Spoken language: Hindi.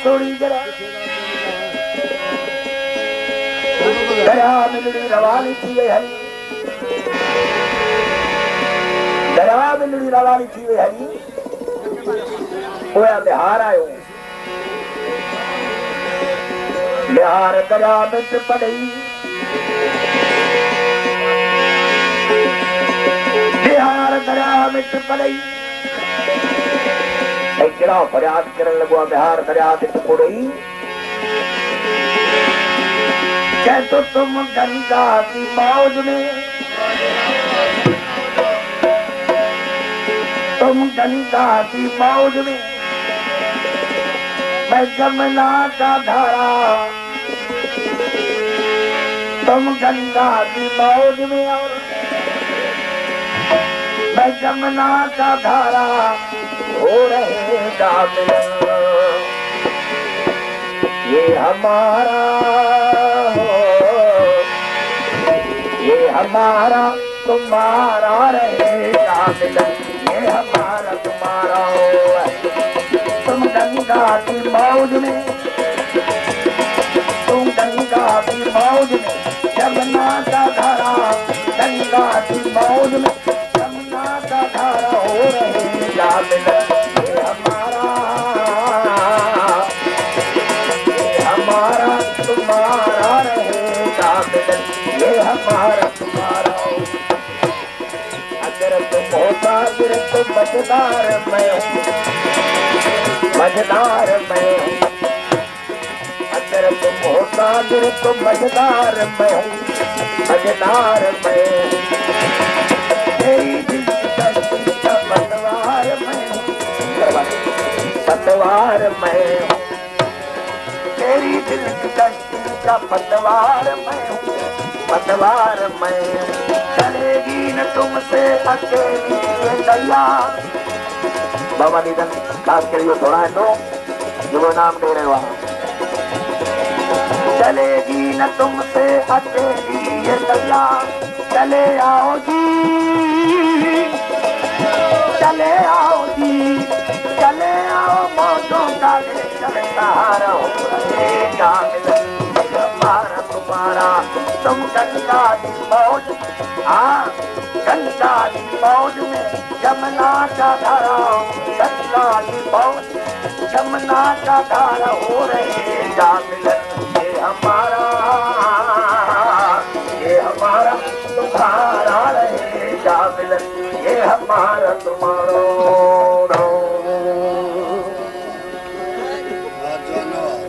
सोड़ी जरा दरिया मिलड़ी रवानी थी वही हरी दरिया मिलड़ी रवानी थी वही हरी होया बिहार आयो बिहार दरिया मिट पड़ई बिहार दरिया मिट पड़ई केड़ा फरियाद करन लगो बिहार दरिया मिट पड़ई कह तो तुम गंगा की मौज में तुम गंगा की मौज में मैं जमुना का धारा तुम गंगा की मौज में और मैं जमुना का धारा हो रहेगा मिलन ये हमारा ये हमारा तुम्हारा रहेगा मिलन ये हमारा तुम्हारा हो तुम गंगा की मौज में तुम गंगा की मौज में जमुना का धारा गंगा की मौज में जमुना का धारा हो रहेगा मिलन ये हमारा तुम्हारा रहेगा मिलन ये हमारा तुम्हारा अगर तुम होता फिर तो मजेदार मैं हूँ मजेदार मैं हूँ अगर तुम होता फिर तो मजेदार मैं हूँ मजेदार मैं तेरी दिल की का पतवार मैं हूँ पतवार मैं हूँ तेरी दिल की का पतवार मैं हूँ पतवार मैं चलेगी न तुमसे अकेली ये दैया बाबा निधन खास कर यो थोड़ा है तो जो वो नाम दे रहे वहाँ चलेगी न तुमसे अकेली ये दैया चले आओ जी चले आओ जी चले आओ मौजों का चलता रहो रहेगा मिलन हमारा तुम्हारा तुम गंगा की मौज हाँ गंगा की मौज में जमुना का धारा गंगा की मौज जमुना का धारा हो रहेगा मिलन ये हमारा तुम्हारा रहेगा मिलन ये हमारा तुम्हारा